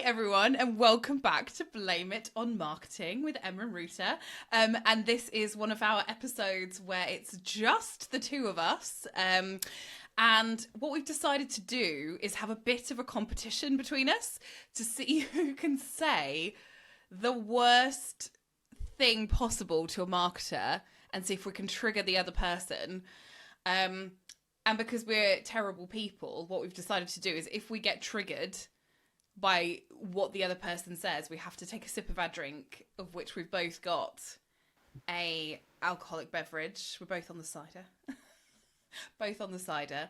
everyone, and welcome back to Blame It on Marketing with Emma and Ruta. And this is one of our episodes where it's just the two of us. And what we've decided to do is have a bit of a competition between us to see who can say the worst thing possible to a marketer and see if we can trigger the other person. And because we're terrible people, what we've decided to do is if we get triggered by what the other person says, we have to take a sip of our drink, of which we've both got a alcoholic beverage. We're both on the cider. Both on the cider.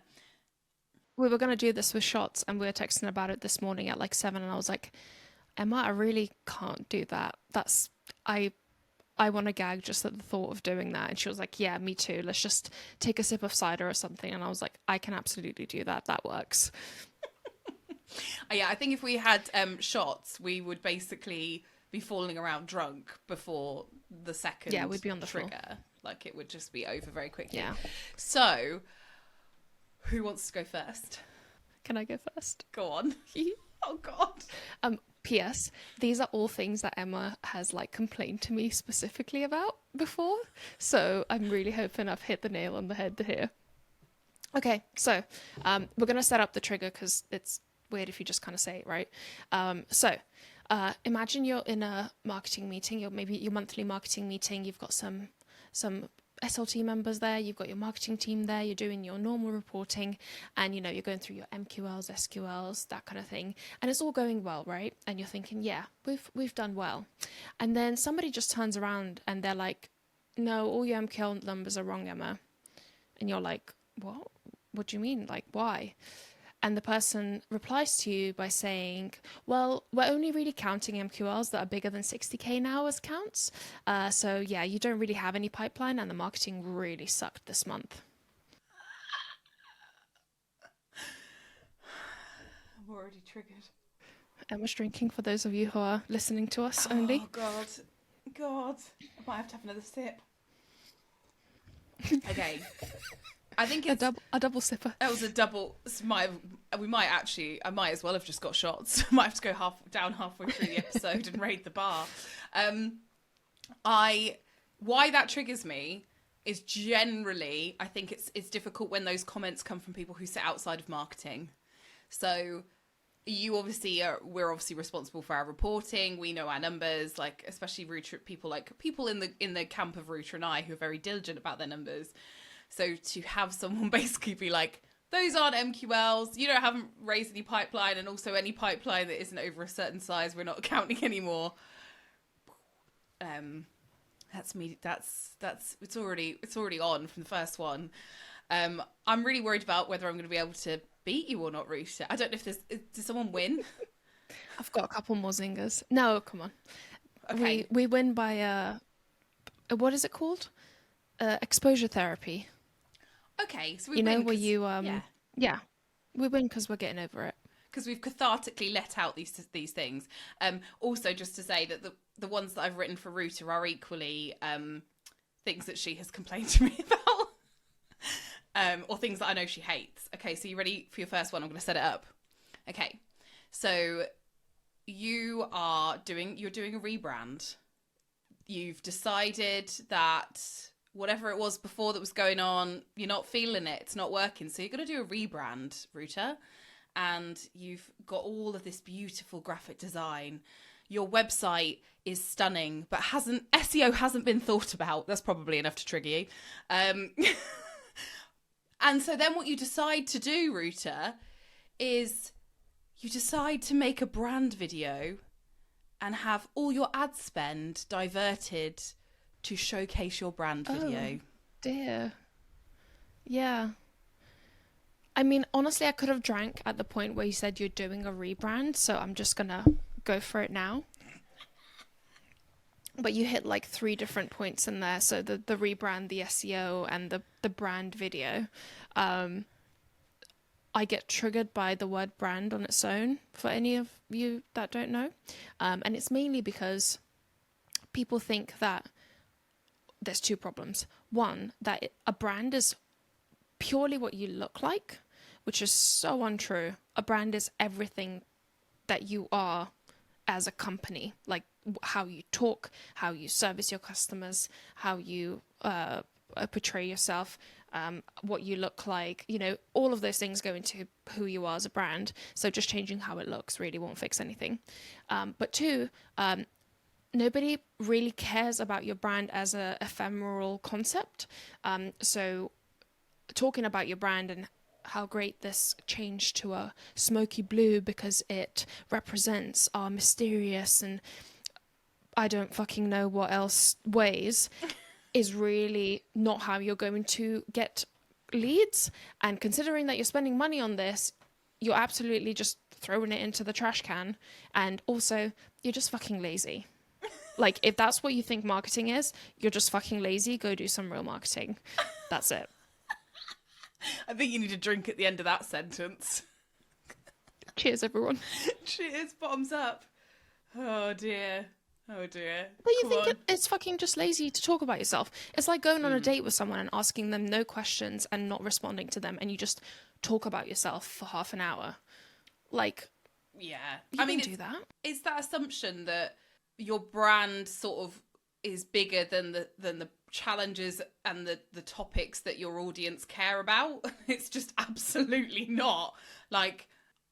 We were going to do this with shots, and we were texting about it this morning at like 7, and I was like, Emma, I really can't do that. I want to gag just at the thought of doing that. And she was like, yeah, me too. Let's just take a sip of cider or something. And I was like, I can absolutely do that. That works. Yeah, I think if we had shots, we would basically be falling around drunk before the second we'd be on the trigger. floor. Like, it would just be over very quickly. Yeah. So, who wants to go first? Can I go first? Go on. Oh, God. P.S. These are all things that Emma has like complained to me specifically about before. So I'm really hoping I've hit the nail on the head here. Okay, so we're going to set up the trigger because it's weird if you just kind of say it, right? So imagine you're in a marketing meeting, maybe your monthly marketing meeting. You've got some SLT members there, you've got your marketing team there, you're doing your normal reporting, and you're going through your MQLs, SQLs, that kind of thing, and it's all going well, right? And you're thinking, yeah, we've done well. And then somebody just turns around and they're like, no, all your MQL numbers are wrong, Emma. And you're like, what do you mean? Like, why? And the person replies to you by saying, well, we're only really counting MQLs that are bigger than 60K now as counts. So yeah, you don't really have any pipeline, and the marketing really sucked this month. I'm already triggered. Emma's drinking for those of you who are listening to us only. Oh, God. I might have to have another sip. Okay. I think it's a double sipper. That was a double. I might as well have just got shots. I might have to go halfway through the episode and raid the bar. Why that triggers me is generally, I think it's difficult when those comments come from people who sit outside of marketing. So we're obviously responsible for our reporting. We know our numbers, like especially people in the camp of Ruta and I who are very diligent about their numbers. So to have someone basically be like, those aren't MQLs, haven't raised any pipeline, and also any pipeline that isn't over a certain size, we're not counting anymore. That's me. It's already on from the first one. I'm really worried about whether I'm going to be able to beat you or not, Ruta. I don't know if does someone win? I've got a couple more zingers. No, come on. Okay. We win by what is it called? Exposure therapy. Okay, so we win. Where you yeah, we win because we're getting over it. Because we've cathartically let out these things. Also, just to say that the ones that I've written for Ruta are equally things that she has complained to me about, or things that I know she hates. Okay, so you ready for your first one? I'm going to set it up. Okay, so you're doing a rebrand. You've decided that whatever it was before that was going on, you're not feeling it. It's not working. So you're going to do a rebrand, Ruta. And you've got all of this beautiful graphic design. Your website is stunning, but SEO hasn't been thought about. That's probably enough to trigger you. And so then what you decide to do, Ruta, is you decide to make a brand video and have all your ad spend diverted to showcase your brand video. Oh, dear. Yeah. I mean, honestly, I could have drank at the point where you said you're doing a rebrand, so I'm just going to go for it now. But you hit like 3 different points in there. So the rebrand, the SEO, and the brand video. I get triggered by the word brand on its own, for any of you that don't know. And it's mainly because people think that there's 2 problems. One, that a brand is purely what you look like, which is so untrue. A brand is everything that you are as a company, like how you talk, how you service your customers, how you portray yourself, what you look like, all of those things go into who you are as a brand. So just changing how it looks really won't fix anything. But two, nobody really cares about your brand as a ephemeral concept. So talking about your brand and how great this changed to a smoky blue because it represents our mysterious and I don't fucking know what else ways is really not how you're going to get leads. And considering that you're spending money on this, you're absolutely just throwing it into the trash can. And also, you're just fucking lazy. Like, if that's what you think marketing is, you're just fucking lazy. Go do some real marketing. That's it. I think you need a drink at the end of that sentence. Cheers, everyone. Cheers, bottoms up. Oh dear. Oh dear. But you think it's fucking just lazy to talk about yourself. It's like going on a date with someone and asking them no questions and not responding to them, and you just talk about yourself for half an hour. Like, yeah. I mean, do that. It's that assumption that your brand sort of is bigger than the challenges and the topics that your audience care about. It's just absolutely not. Like,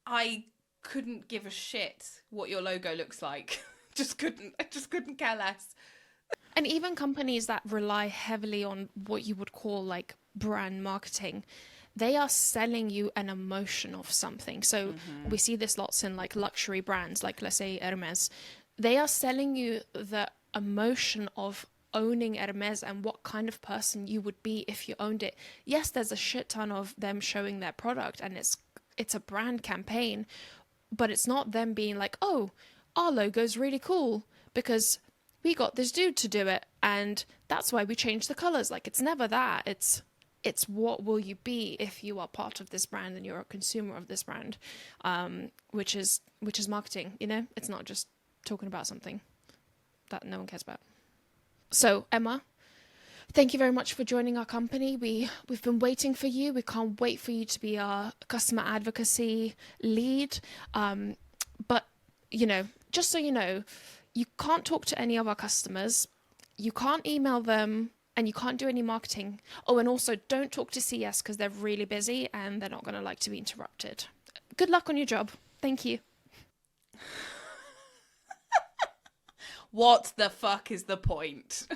I couldn't give a shit what your logo looks like. I just couldn't care less. And even companies that rely heavily on what you would call like brand marketing, they are selling you an emotion of something. So we see this lots in like luxury brands, like let's say Hermes. They are selling you the emotion of owning Hermes and what kind of person you would be if you owned it. Yes, there's a shit ton of them showing their product and it's a brand campaign, but it's not them being like, oh, our logo's really cool because we got this dude to do it and that's why we changed the colors. Like, it's never that. It's what will you be if you are part of this brand and you're a consumer of this brand, which is marketing. It's not just talking about something that no one cares about. So Emma, thank you very much for joining our company. We've been waiting for you. We can't wait for you to be our customer advocacy lead. But just so you know, you can't talk to any of our customers. You can't email them. And you can't do any marketing. Oh, and also don't talk to CS because they're really busy and they're not going to like to be interrupted. Good luck on your job. Thank you. What the fuck is the point?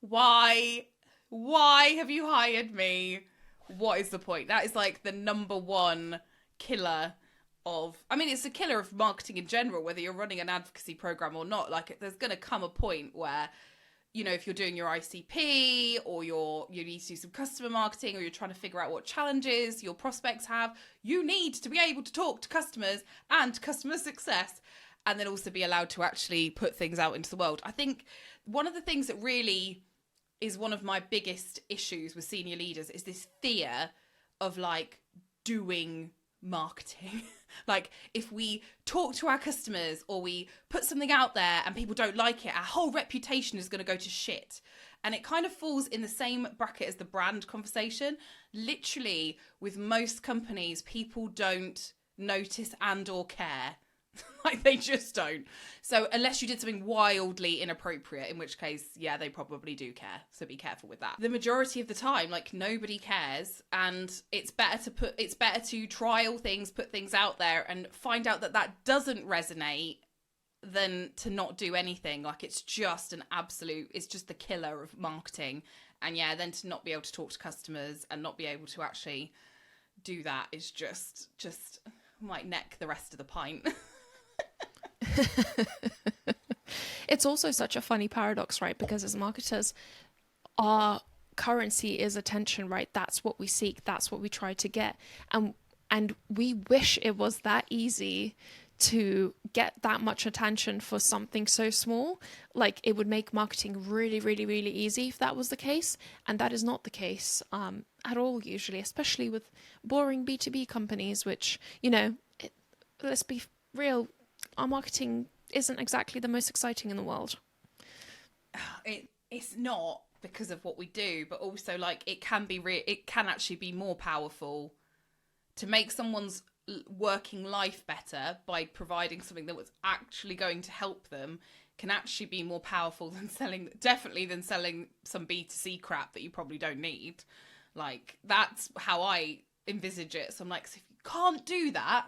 Why have you hired me? What is the point? That is like the number one killer of... I mean, it's a killer of marketing in general, whether you're running an advocacy program or not. Like, there's going to come a point where... if you're doing your ICP or you need to do some customer marketing or you're trying to figure out what challenges your prospects have, you need to be able to talk to customers and customer success and then also be allowed to actually put things out into the world. I think one of the things that really is one of my biggest issues with senior leaders is this fear of like doing marketing. Like, if we talk to our customers or we put something out there and people don't like it, our whole reputation is going to go to shit. And it kind of falls in the same bracket as the brand conversation. Literally, with most companies, people don't notice and or care. Like, they just don't. So unless you did something wildly inappropriate, in which case, yeah, they probably do care. So be careful with that. The majority of the time, like, nobody cares, and it's better to trial things, put things out there, and find out that doesn't resonate than to not do anything. Like, it's just the killer of marketing. And yeah, then to not be able to talk to customers and not be able to actually do that is just might neck the rest of the pint. It's also such a funny paradox, right? Because as marketers, our currency is attention, right? That's what we seek. That's what we try to get. And we wish it was that easy to get that much attention for something so small. Like, it would make marketing really, really, really easy if that was the case. And that is not the case at all, usually, especially with boring B2B companies, which, let's be real, our marketing isn't exactly the most exciting in the world. It's not because of what we do, but also, like, it can actually be more powerful to make someone's working life better by providing something that was actually going to help them can actually be more powerful than selling some B2C crap that you probably don't need. Like, that's how I envisage it. So I'm like, so if you can't do that,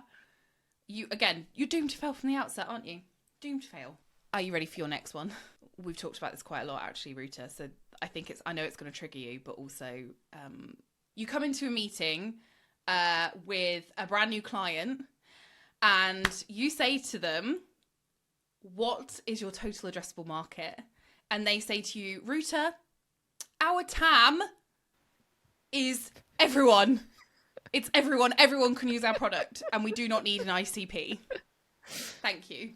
you're doomed to fail from the outset, aren't you? Doomed to fail. Are you ready for your next one? We've talked about this quite a lot, actually, Ruta. So I know it's going to trigger you, but also you come into a meeting with a brand new client and you say to them, what is your total addressable market? And they say to you, Ruta, our TAM is everyone. It's everyone. Everyone can use our product and we do not need an ICP. Thank you.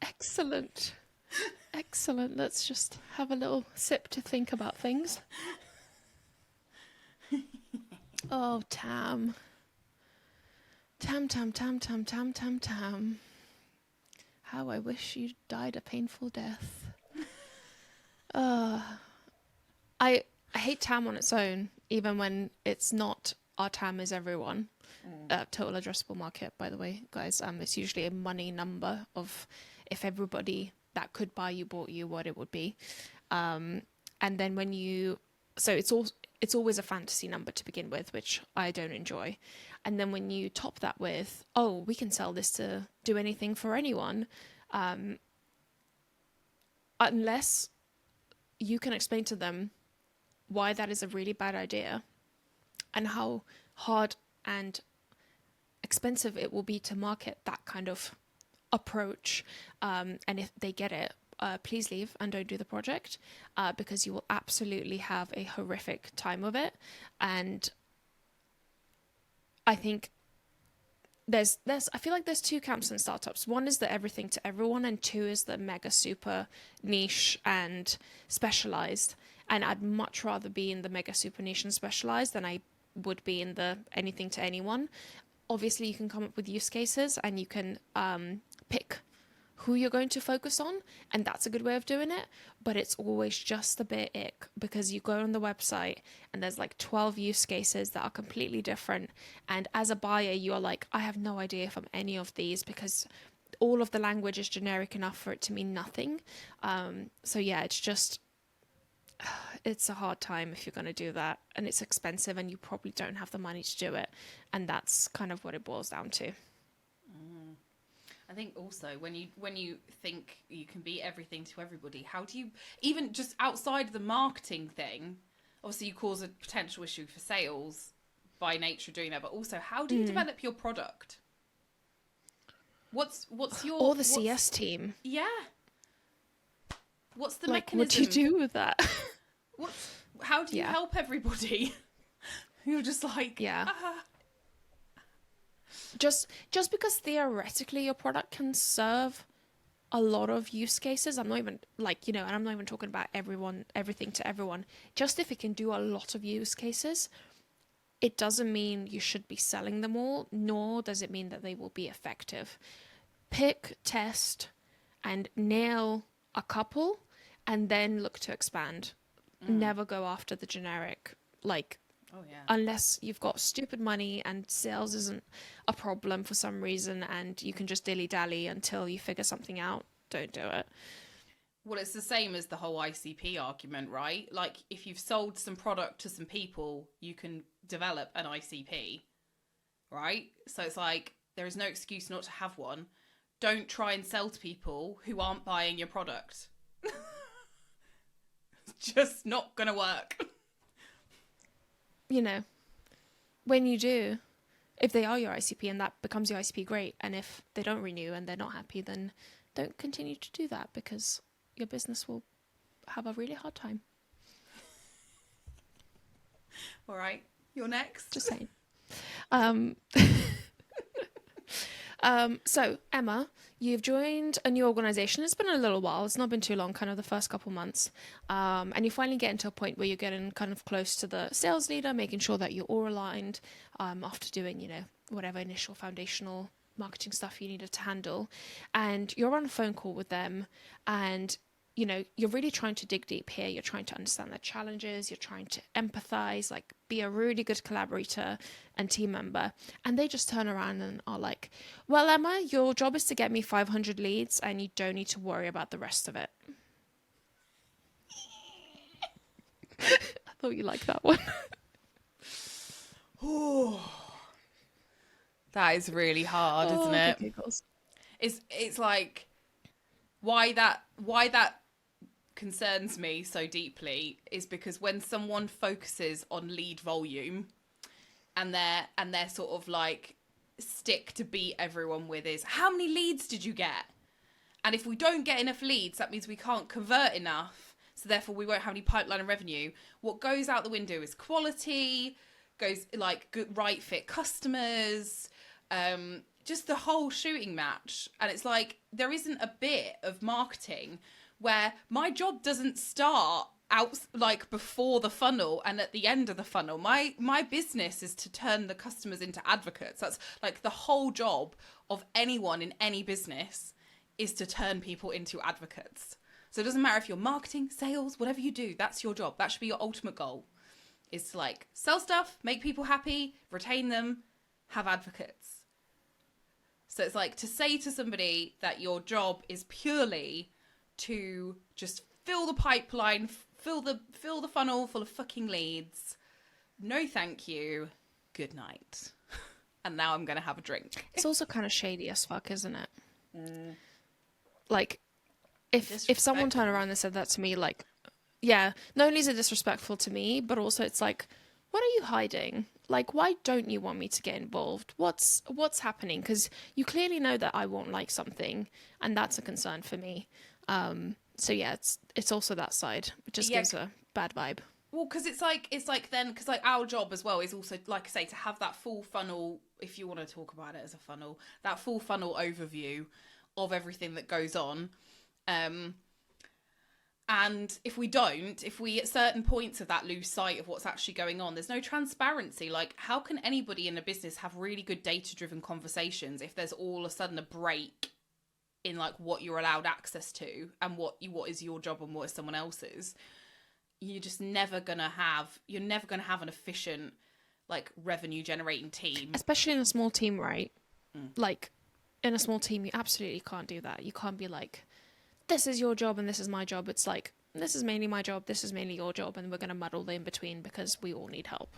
Excellent. Excellent. Let's just have a little sip to think about things. Oh, Tam. Tam. How I wish you died a painful death. I hate TAM on its own, even when it's not our TAM is everyone. Total addressable market, by the way, guys. It's usually a money number of if everybody that could buy you bought you, what it would be. And then it's always a fantasy number to begin with, which I don't enjoy. And then when you top that with, oh, we can sell this to do anything for anyone, unless you can explain to them why that is a really bad idea and how hard and expensive it will be to market that kind of approach, and if they get it, please leave and don't do the project, because you will absolutely have a horrific time of it. And I think I feel like there's two camps in startups. One is the everything to everyone, and two is the mega super niche and specialized. And I'd much rather be in the mega super niche and specialized than I would be in the anything to anyone. Obviously, you can come up with use cases and you can pick who you're going to focus on, and that's a good way of doing it, but it's always just a bit ick because you go on the website and there's like 12 use cases that are completely different, and as a buyer you are like, I have no idea if I'm any of these because all of the language is generic enough for it to mean nothing. So yeah, it's a hard time if you're going to do that, and it's expensive and you probably don't have the money to do it, and that's kind of what it boils down to. I think also when you think you can be everything to everybody, how do you, even just outside the marketing thing, obviously you cause a potential issue for sales by nature of doing that, but also how do you develop your product? What's your... Or the CS team. Yeah. What's the like, mechanism? What do you do with that? How do you help everybody? You're just like... Yeah. Just because theoretically your product can serve a lot of use cases, I'm not even and I'm not even talking about everything to everyone. Just if it can do a lot of use cases, it doesn't mean you should be selling them all, nor does it mean that they will be effective. Pick, test, and nail a couple, and then look to expand. Never go after the generic, unless you've got stupid money and sales isn't a problem for some reason and you can just dilly-dally until you figure something out. Don't do it. Well, it's the same as the whole ICP argument, right? Like, if you've sold some product to some people, you can develop an ICP, right? So it's like, there is no excuse not to have one. Don't try and sell to people who aren't buying your product. It's just not going to work. When you do, if they are your ICP and that becomes your ICP, great. And if they don't renew and they're not happy, then don't continue to do that because your business will have a really hard time. All right, you're next. Just saying. So, Emma, you've joined a new organisation. It's been a little while. It's not been too long, kind of the first couple months. And you finally get into a point where you're getting kind of close to the sales leader, making sure that you're all aligned after doing, whatever initial foundational marketing stuff you needed to handle. And you're on a phone call with them and you know, you're really trying to dig deep here. You're trying to understand their challenges. You're trying to empathize, like be a really good collaborator and team member. And they just turn around and are like, well, Emma, your job is to get me 500 leads and you don't need to worry about the rest of it. I thought you liked that one. That is really hard, isn't it? Giggles. It's like why that concerns me so deeply is because when someone focuses on lead volume and their sort of like stick to beat everyone with is how many leads did you get? And if we don't get enough leads, that means we can't convert enough. So therefore we won't have any pipeline and revenue. What goes out the window is quality, goes like good right fit customers, just the whole shooting match. And it's like there isn't a bit of marketing where my job doesn't start out like before the funnel and at the end of the funnel. My business is to turn the customers into advocates. That's like the whole job of anyone in any business is to turn people into advocates. So it doesn't matter if you're marketing, sales, whatever you do, that's your job. That should be your ultimate goal, is to like sell stuff, make people happy, retain them, have advocates. So it's like to say to somebody that your job is purely to just fill the pipeline, fill the funnel full of fucking leads. No, thank you. Good night. And now I'm going to have a drink. It's also kind of shady as fuck, isn't it? Like, if someone turned around and said that to me, like, yeah, not only is it disrespectful to me, but also it's like, what are you hiding? Like, why don't you want me to get involved? What's happening? Because you clearly know that I won't like something, and that's a concern for me. So yeah, it's also that side. It just gives a bad vibe. Well, because it's like then, because like our job as well is also, like I say, to have that full funnel, if you want to talk about it as a funnel, that full funnel overview of everything that goes on. And if we at certain points of that lose sight of what's actually going on, there's no transparency. Like, how can anybody in a business have really good data-driven conversations if there's all of a sudden a break in like what you're allowed access to and what is your job and what is someone else's? You're never gonna have an efficient, like, revenue generating team, especially in a small team, right? Like, in a small team, you absolutely can't do that. You can't be like, this is your job and this is my job. It's like, this is mainly my job, this is mainly your job, and we're gonna muddle the in between because we all need help.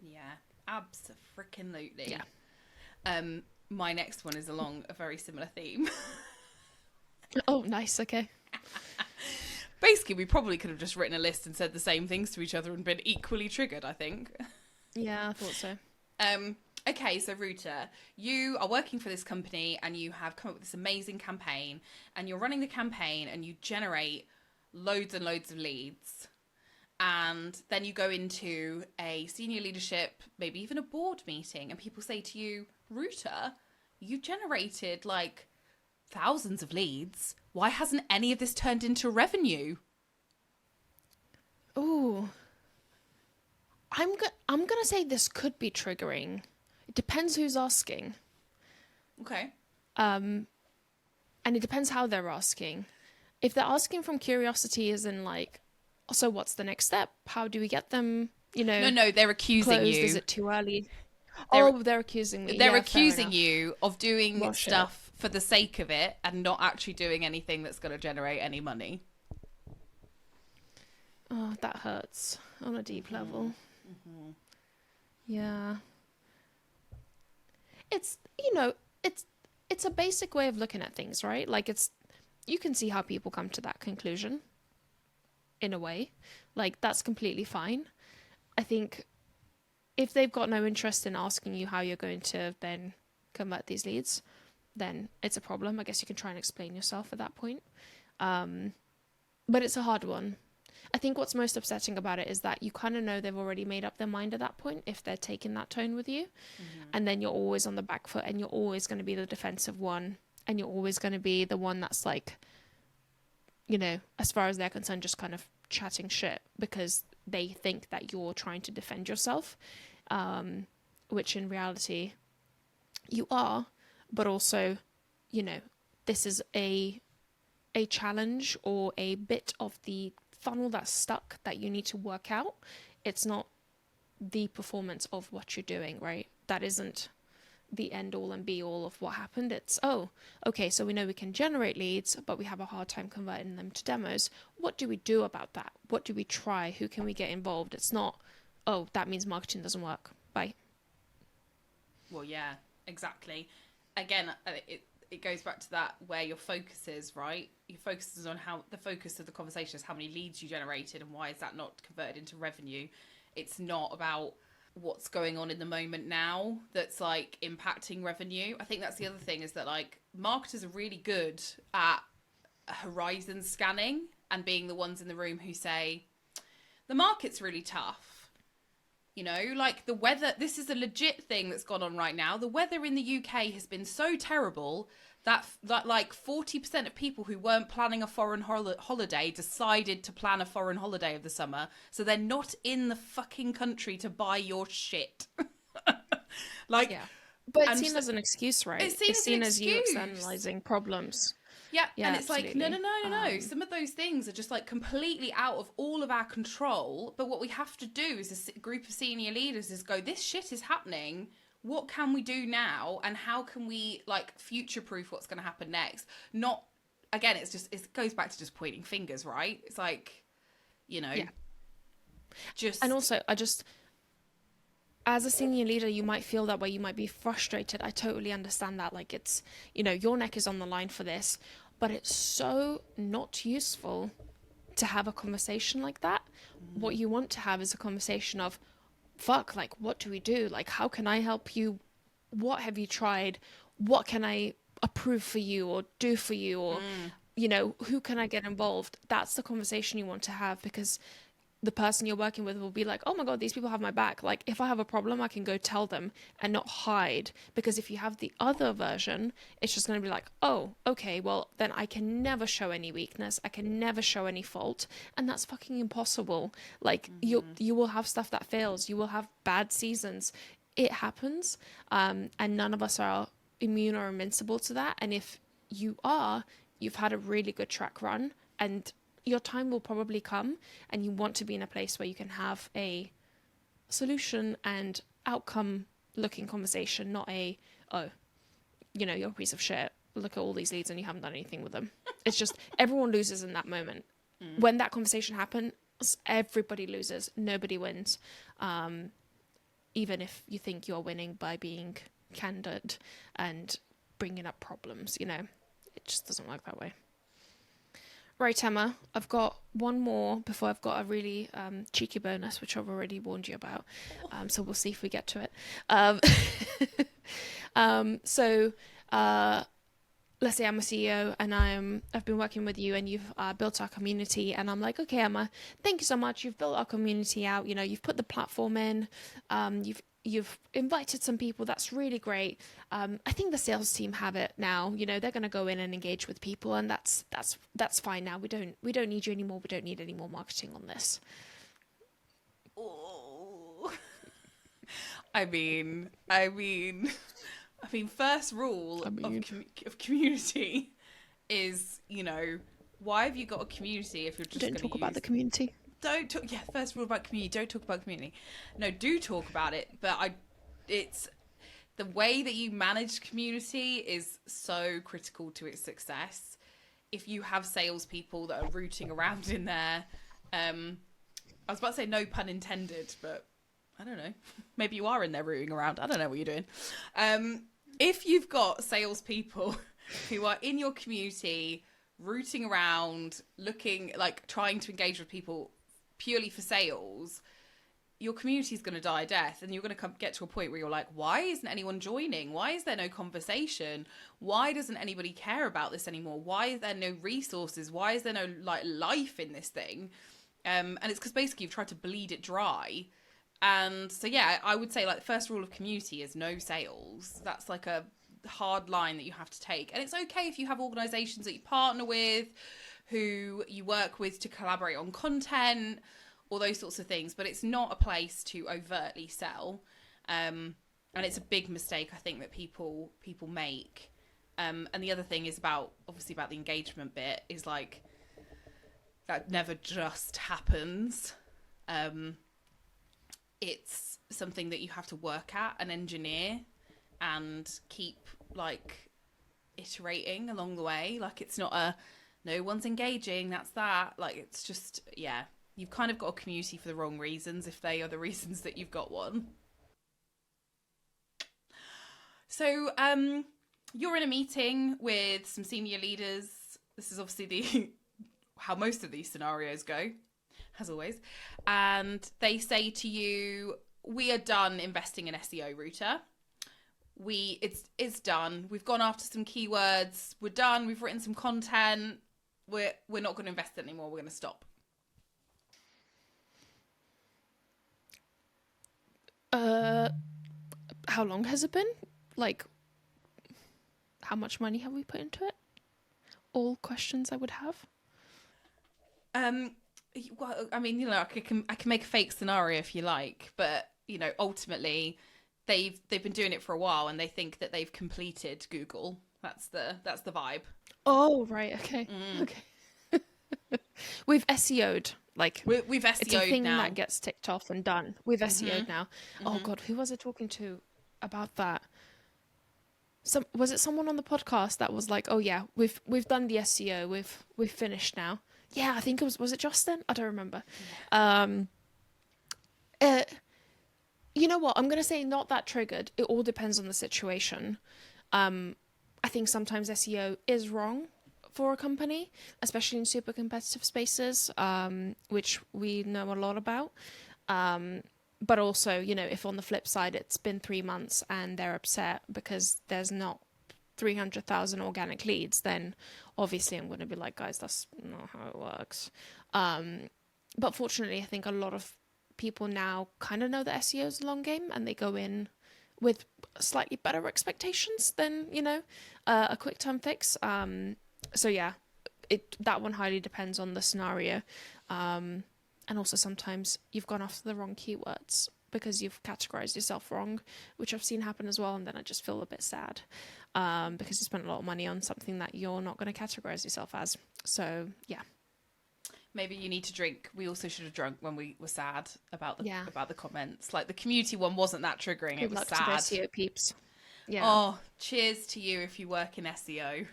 Yeah, abso-freaking-lutely. Yeah. My next one is along a very similar theme. Oh, nice. Okay. Basically, we probably could have just written a list and said the same things to each other and been equally triggered, I think. Yeah, I thought so. Okay, so Ruta, you are working for this company and you have come up with this amazing campaign and you're running the campaign and you generate loads and loads of leads. And then you go into a senior leadership, maybe even a board meeting, and people say to you, Ruta, you generated like thousands of leads. Why hasn't any of this turned into revenue? Ooh. I'm gonna say this could be triggering. It depends who's asking. Okay. And it depends how they're asking. If they're asking from curiosity, as in like, so what's the next step? How do we get them, No, they're accusing closed? you. Is it too early? They're accusing me. They're Yeah, accusing you of doing Bullshit. stuff for the sake of it and not actually doing anything that's going to generate any money. Oh, that hurts on a deep level. Mm-hmm. Yeah. It's it's a basic way of looking at things, right? Like, you can see how people come to that conclusion in a way. Like, that's completely fine. I think if they've got no interest in asking you how you're going to then convert these leads, then it's a problem. I guess you can try and explain yourself at that point. But it's a hard one. I think what's most upsetting about it is that you kind of know they've already made up their mind at that point if they're taking that tone with you. Mm-hmm. And then you're always on the back foot and you're always going to be the defensive one. And you're always going to be the one that's like, as far as they're concerned, just kind of chatting shit because they think that you're trying to defend yourself, which in reality you are. But also, this is a challenge or a bit of the funnel that's stuck that you need to work out. It's not the performance of what you're doing, right? That isn't the end all and be all of what happened. It's, oh, okay, so we know we can generate leads, but we have a hard time converting them to demos. What do we do about that? What do we try? Who can we get involved? It's not, oh, that means marketing doesn't work. Bye. Well, yeah, exactly. Again, it goes back to that where your focus is, right? Your focus is on how the focus of the conversation is how many leads you generated and why is that not converted into revenue. It's not about what's going on in the moment now that's like impacting revenue. I think that's the other thing, is that like marketers are really good at horizon scanning and being the ones in the room who say the market's really tough. You know, like the weather, this is a legit thing that's gone on right now. The weather in the UK has been so terrible that like 40% of people who weren't planning a foreign holiday decided to plan a foreign holiday of the summer. So they're not in the fucking country to buy your shit. Like, yeah. But it's seen as an excuse, right? It's seen as you externalizing problems. Yeah, yeah, and it's absolutely. like, no. Some of those things are just like completely out of all of our control. But what we have to do as a group of senior leaders is go, this shit is happening. What can we do now? And how can we like future-proof what's going to happen next? Not, again, it goes back to just pointing fingers, right? It's like, you know, just. And also, as a senior leader, you might feel that way. You might be frustrated. I totally understand that. Like, it's, you know, your neck is on the line for this, but it's so not useful to have a conversation like that. What you want to have is a conversation of, fuck, like, what do we do? Like, how can I help you? What have you tried? What can I approve for you or do for you? Or, you know, who can I get involved? That's the conversation you want to have, because the person you're working with will be like, oh my God, these people have my back. Like, if I have a problem, I can go tell them and not hide. Because if you have the other version, it's just going to be like, oh, okay, well, then I can never show any weakness. I can never show any fault. And that's fucking impossible. Like, you will have stuff that fails. You will have bad seasons. It happens. And none of us are immune or invincible to that. And if you are, you've had a really good track run, and your time will probably come, and you want to be in a place where you can have a solution and outcome looking conversation, not a, oh, you know, you're a piece of shit. Look at all these leads and you haven't done anything with them. It's just, everyone loses in that moment. When that conversation happens, everybody loses. Nobody wins. Even if you think you're winning by being candid and bringing up problems, you know, it just doesn't work that way. Right, Emma, I've got one more before I've got a really cheeky bonus, which I've already warned you about. So we'll see if we get to it. So let's say I'm a CEO and I've been working with you and you've built our community, and I'm like, okay, Emma, thank you so much. You've built our community out. You know, you've put the platform in. You've invited some people. That's really great. I think the sales team have it now. You know, they're going to go in and engage with people, and that's fine now. We don't need you anymore. We don't need any more marketing on this. Oh. I mean, first rule of community is, you know, why have you got a community if you're just going to talk about the community? Don't talk. Yeah, first rule about community: don't talk about community. No, do talk about it. But it's the way that you manage community is so critical to its success. If you have salespeople that are rooting around in there, I was about to say no pun intended, but I don't know. Maybe you are in there rooting around. I don't know what you're doing. If you've got salespeople who are in your community rooting around, looking like trying to engage with people purely for sales, your community is going to die a death, and you're going to get to a point where you're like, why isn't anyone joining? Why is there no conversation? Why doesn't anybody care about this anymore? Why is there no resources? Why is there no like life in this thing? And it's because basically you've tried to bleed it dry. And so yeah, I would say like the first rule of community is no sales. That's like a hard line that you have to take. And it's okay if you have organizations that you partner with, who you work with to collaborate on content, all those sorts of things, but it's not a place to overtly sell. And it's a big mistake, I think, that people make. And the other thing is obviously about the engagement bit is like, that never just happens. It's something that you have to work at and engineer and keep like iterating along the way. Like, it's not no one's engaging, that's that. Like, it's just, yeah, you've kind of got a community for the wrong reasons if they are the reasons that you've got one. So you're in a meeting with some senior leaders. This is obviously how most of these scenarios go, as always. And they say to you, we are done investing in SEO, Ruta. It's done. We've gone after some keywords. We're done. We've written some content. We're not going to invest anymore. We're going to stop. How long has it been? Like, how much money have we put into it? All questions I would have. Well, I mean, I can make a fake scenario if you like, but ultimately, they've been doing it for a while, and they think that they've completed Google. That's the vibe. Oh, right. Okay. Okay. We've SEO'd. Like, we've SEO'd it's a thing now. that gets ticked off and done. We've SEO'd now. Oh God, who was I talking to about that? Was it someone on the podcast that was like, "Oh yeah, we've done the SEO. We've finished now." Yeah, I think was it Justin? I don't remember. Yeah. You know what? I'm gonna say not that triggered. It all depends on the situation. I think sometimes SEO is wrong for a company, especially in super competitive spaces, which we know a lot about. But also, if on the flip side it's been 3 months and they're upset because there's not 300,000 organic leads, then obviously I'm going to be like, guys, that's not how it works. But fortunately, I think a lot of people now kind of know that SEO is a long game, and they go in with slightly better expectations than, a quick term fix. So yeah, that one highly depends on the scenario. And also sometimes you've gone after the wrong keywords because you've categorized yourself wrong, which I've seen happen as well. And then I just feel a bit sad because you spent a lot of money on something that you're not going to categorize yourself as. So yeah. Maybe you need to drink. We also should have drunk when we were sad about the comments. Like, the community one wasn't that triggering. It was sad. Good luck to the SEO peeps. Yeah. Oh, cheers to you if you work in SEO.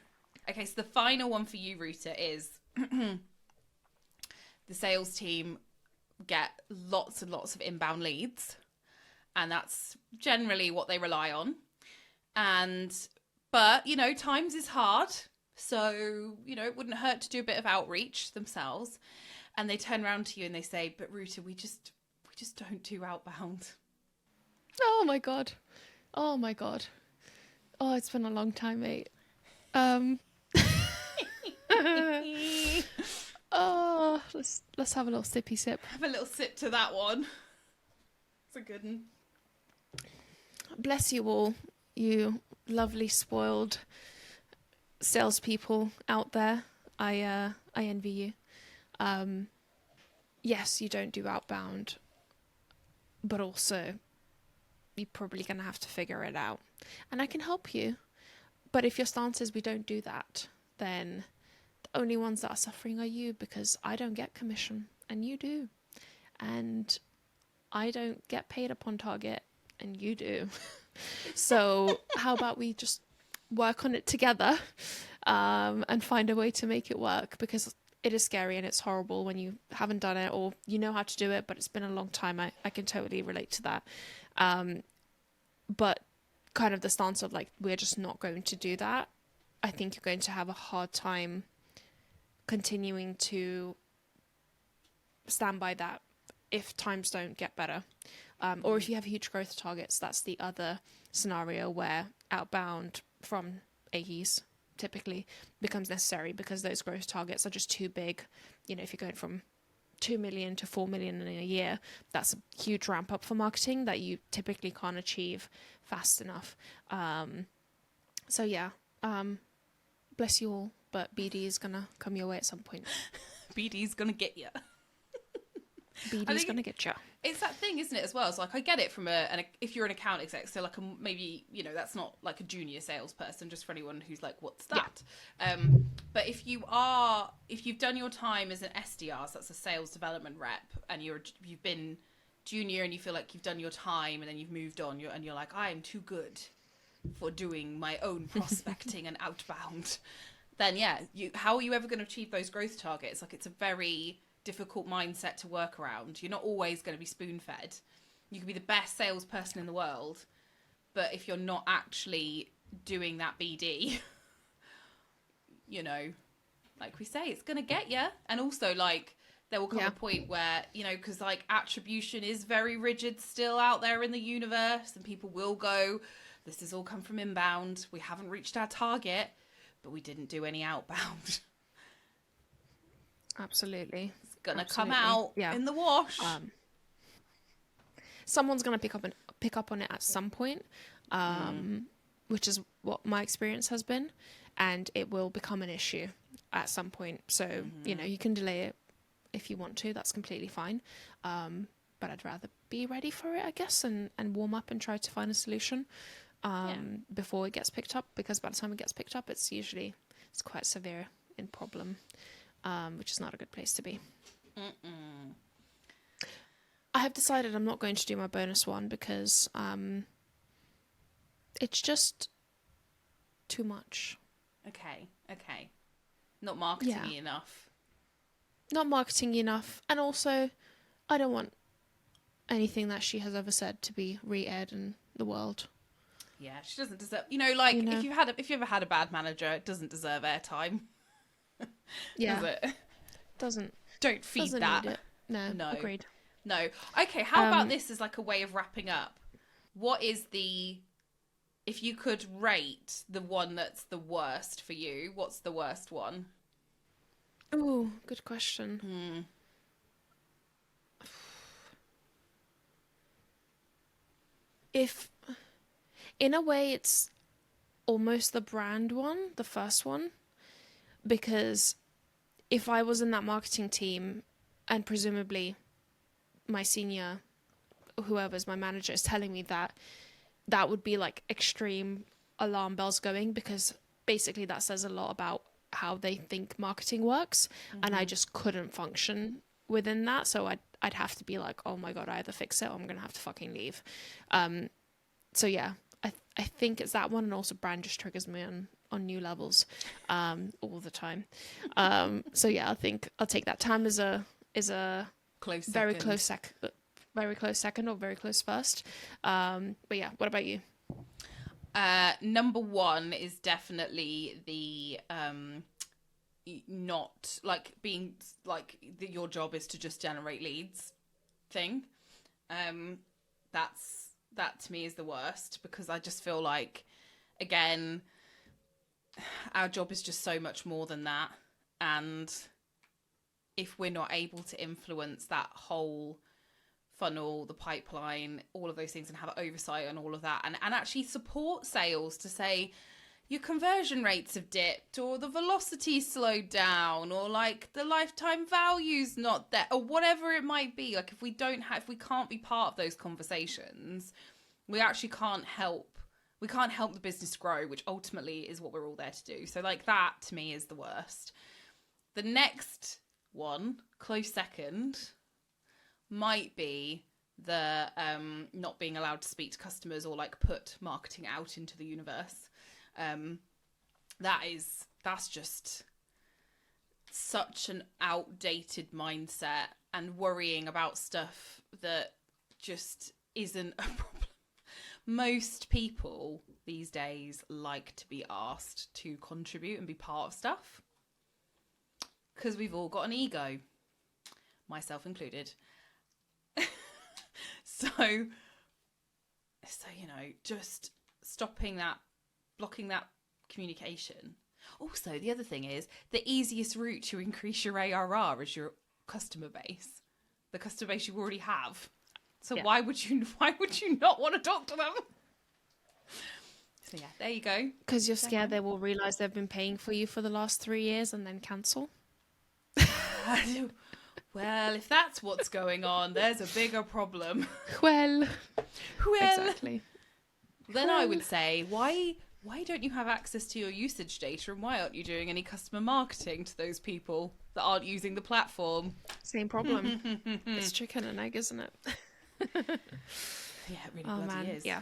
Okay, so the final one for you, Ruta, is the sales team get lots and lots of inbound leads, and that's generally what they rely on. But times is hard, so it wouldn't hurt to do a bit of outreach themselves. And they turn around to you and they say, "But Ruta, we just don't do outbound." Oh my god. Oh my god. Oh, it's been a long time, mate. Oh, let's have a little sippy sip. Have a little sip to that one. It's a good one. Bless you all, you lovely spoiled salespeople out there. I envy you. Yes, you don't do outbound, but also you're probably gonna have to figure it out, and I can help you. But if your stance is we don't do that, then the only ones that are suffering are you, because I don't get commission and you do. And I don't get paid upon target and you do. So how about we just work on it together and find a way to make it work, because it is scary and it's horrible when you haven't done it, or you know how to do it, but it's been a long time. I can totally relate to that. But kind of the stance of like, we're just not going to do that. I think you're going to have a hard time continuing to stand by that if times don't get better. Or if you have huge growth targets, that's the other scenario where outbound from AEs typically becomes necessary, because those growth targets are just too big. If you're going from 2 million to 4 million in a year, that's a huge ramp up for marketing that you typically can't achieve fast enough. So yeah, bless you all, but BD is gonna come your way at some point. BD's gonna get you. BD's gonna get you. It's that thing, isn't it, as well? It's like, I get it from if you're an account exec, so like maybe, you know, that's not like a junior salesperson, just for anyone who's like, what's that? Yeah. But if you've done your time as an SDR, so that's a sales development rep, and you've been junior and you feel like you've done your time and then you've moved on, you're like, I am too good for doing my own prospecting and outbound, then yeah, how are you ever going to achieve those growth targets? Like, it's a very difficult mindset to work around. You're not always going to be spoon-fed. You can be the best salesperson in the world, but if you're not actually doing that BD, you know, like we say, it's going to get you. And also, like, there will come a point where, you know, because like attribution is very rigid still out there in the universe, and people will go, this has all come from inbound, we haven't reached our target, but we didn't do any outbound. Absolutely. It's gonna come out in the wash. Someone's gonna pick up on it at some point, which is what my experience has been, and it will become an issue at some point. So you know, you can delay it if you want to. That's completely fine. But I'd rather be ready for it, I guess, and warm up and try to find a solution before it gets picked up, because by the time it gets picked up, it's quite severe in problem, which is not a good place to be. I have decided I'm not going to do my bonus one because it's just too much. Okay. Not marketing-y enough. Not marketing enough, and also I don't want anything that she has ever said to be re-aired in the world. Yeah, she doesn't deserve. You know, like if you ever had a bad manager, it doesn't deserve airtime. Yeah, does it? Doesn't. Don't feed doesn't that. Need it. No, agreed. No. Okay, how about this as like a way of wrapping up? What is if you could rate the one that's the worst for you, what's the worst one? Oh, good question. If, in a way, it's almost the brand one, the first one, because if I was in that marketing team and presumably my senior, whoever's my manager, is telling me that would be like extreme alarm bells going, because basically that says a lot about how they think marketing works, and I just couldn't function within that. So I'd have to be like, oh my god, I either fix it or I'm gonna have to fucking leave. So yeah, I think it's that one, and also brand just triggers me on new levels all the time. So yeah, I think I'll take that. Tam is a close second. very close second or very close first. But yeah, what about you? Number one is definitely the not like being like your job is to just generate leads thing. That to me is the worst, because I just feel like, again, our job is just so much more than that, and if we're not able to influence that whole funnel, the pipeline, all of those things, and have oversight on all of that, and actually support sales to say your conversion rates have dipped, or the velocity slowed down, or like the lifetime value's not there, or whatever it might be. Like if we can't be part of those conversations, we actually can't help the business grow, which ultimately is what we're all there to do. So like that to me is the worst. The next one, close second, might be the not being allowed to speak to customers or like put marketing out into the universe. That's just such an outdated mindset, and worrying about stuff that just isn't a problem. Most people these days like to be asked to contribute and be part of stuff, because we've all got an ego, myself included. So you know, just stopping that, blocking that communication. Also, the other thing is, the easiest route to increase your ARR is your customer base, the customer base you already have. So why would you not want to talk to them? So yeah, there you go. Because you're scared they will realise they've been paying for you for the last 3 years and then cancel. Well, if that's what's going on, there's a bigger problem. Well, Well, exactly. then I would say, why don't you have access to your usage data, and why aren't you doing any customer marketing to those people that aren't using the platform? Same problem. It's chicken and egg, isn't it? Yeah, it really bloody is. Yeah.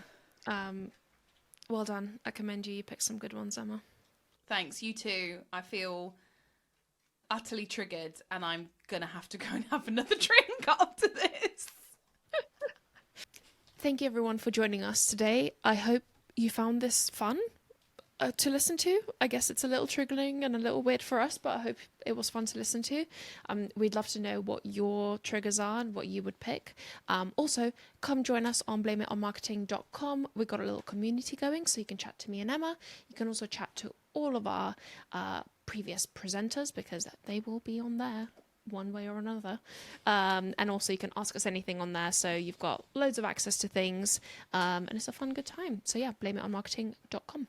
Well done. I commend you. You picked some good ones, Emma. Thanks, you too. I feel utterly triggered, and I'm gonna have to go and have another drink after this. Thank you everyone for joining us today. I hope you found this fun to listen to. I guess it's a little triggering and a little weird for us, but I hope it was fun to listen to. We'd love to know what your triggers are and what you would pick. Also, come join us on blameitonmarketing.com. We've got a little community going, so you can chat to me and Emma. You can also chat to all of our previous presenters, because they will be on there one way or another. And also you can ask us anything on there, so you've got loads of access to things, and it's a fun, good time. So yeah, blameitonmarketing.com.